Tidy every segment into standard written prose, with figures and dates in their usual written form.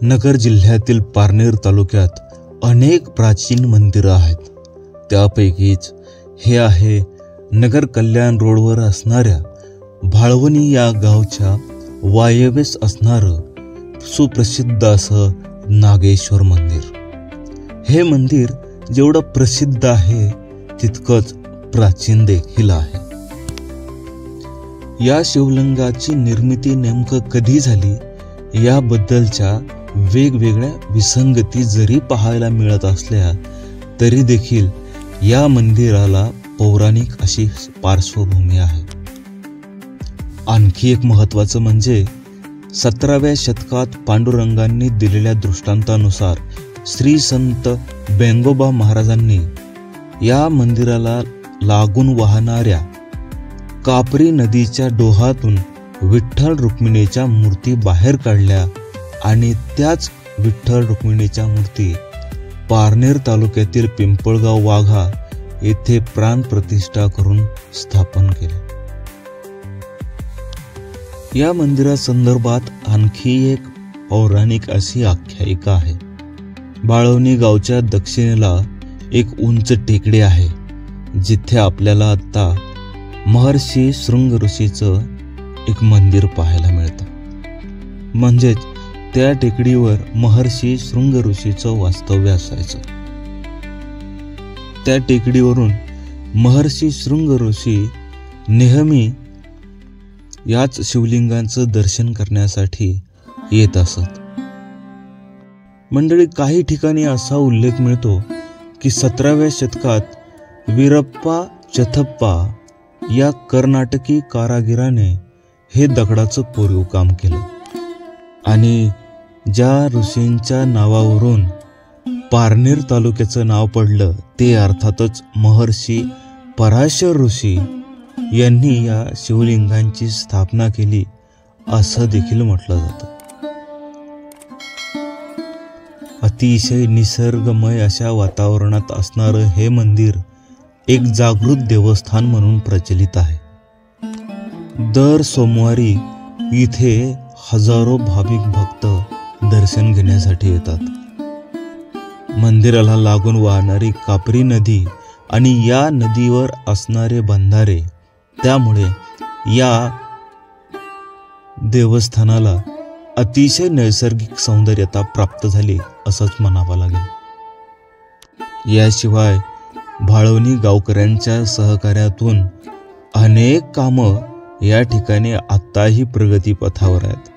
नगर जिल्ह्यातील पारनेर तालुक्यात अनेक प्राचीन मंदिरं आहेत. त्यापैकीच हे आहे नगर कल्याण रोडवर असणाऱ्या भाळवणी या गावच्या वायव्येस असणारं सुप्रसिद्ध असं नागेश्वर मंदिर. हे मंदिर जेवढं प्रसिद्ध आहे तितकंच प्राचीन देखील आहे. या शिवलिंगाची निर्मिती नेमकं कधी झाली याबद्दलच्या वेगवेगळ्या विसंगती जरी पाहायला मिळत असल्या तरी देखील या मंदिराला पौराणिक अशी पार्श्वभूमी आहे. आणखी एक महत्त्वाचं म्हणजे 17व्या शतकात पांडुरंगांनी दिलेल्या दृष्टांतानुसार श्री संत बेंगोबा महाराजांनी या मंदिराला लागून वाहणाऱ्या कापरी नदीच्या डोहातून विठ्ठल रुक्मिणीच्या मूर्ती बाहेर काढल्या आणि त्याच विठ्ठल रुक्मिणीच्या मूर्ती पारनेर तालुक्यातील पिंपळगाव वाघा येथे प्राणप्रतिष्ठा करून स्थापन केल्या. या मंदिरासंदर्भात आणखी एक पौराणिक अशी आख्यायिका आहे. भाळवणी गावच्या दक्षिणेला एक उंच टेकडी आहे जिथे आपल्याला आता महर्षी शृंग ऋषीचं एक मंदिर पाहायला मिळतं. म्हणजेच त्या टेकडीवर महर्षी शृंग ऋषीचं वास्तव्य असायचं. त्या टेकडीवरून महर्षी शृंग ऋषी नेहमी याच शिवलिंगांचं दर्शन करण्यासाठी येत असत. मंडळी, काही ठिकाणी असा उल्लेख मिळतो की 17व्या शतकात वीरप्पा चथप्पा या कर्नाटकी कारागिराने हे दगडाचं कोरीव काम केलं आणि ज्या ऋषींच्या नावावरून पारनेर तालुक्याचं नाव पडलं ते अर्थातच महर्षी पराशर ऋषी यांनी या शिवलिंगांची स्थापना केली असं देखील म्हटलं जातं. अतिशय निसर्गमय अशा वातावरणात असणारं हे मंदिर एक जागृत देवस्थान म्हणून प्रचलित आहे. दर सोमवारी इथे हजारो भाविक भक्त दर्शन घेण्यासाठी येतात. मंदिराला लागून वाहणारी कापरी नदी आणि या नदीवर असणारे बंधारे त्यामुळे या देवस्थानाला अतिशय नैसर्गिक सौंदर्यता प्राप्त झाली असंच म्हणावं लागेल. याशिवाय भाळवणी गावकऱ्यांच्या सहकार्यातून अनेक कामं या ठिकाणी आत्ताही प्रगतीपथावर आहेत.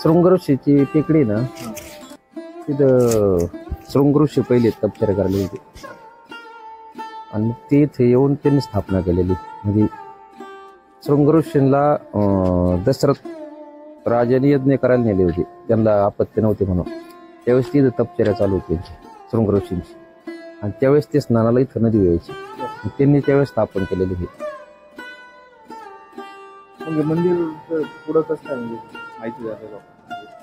शृंगऋषीची टेकडी ना, तिथं शृंगऋषी पहिले तपश्चर्या करायला होते आणि ते इथे येऊन त्यांनी स्थापना केलेली. म्हणजे शृंगऋषींना दशरथ राजाने यज्ञ करायला नेले होते, त्यांना आपत्ती नव्हते म्हणून. त्यावेळेस तिथं तपश्चर्या चालू होती त्यांची, शृंगऋषींची. आणि त्यावेळेस ते स्नानाला इथं नदी यायची, त्यांनी त्यावेळेस स्थापन केलेले हे मंदिर. पुढं कसं काय म्हणजे माहिती झालं?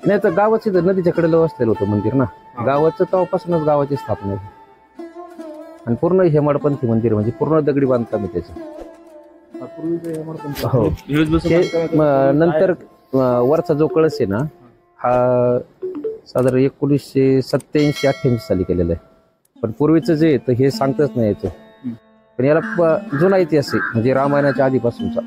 नाही तर गावाच इथं नदीच्या कडेला वसलेलं होतं मंदिर ना, गावाचं तेव्हापासूनच गावाची स्थापना आहे. आणि पूर्ण हेमाडपंथी मंदिर, म्हणजे पूर्ण दगडी बांधकाम आहे त्याचं. हो. नंतर वरचा जो कळस आहे ना, हा साधारण 1987-88 साली केलेला आहे. पण पूर्वीचं जे तर हे सांगताच नाही याचं. पण याला जुना इतिहास आहे, म्हणजे रामायणाच्या आधीपासूनचा.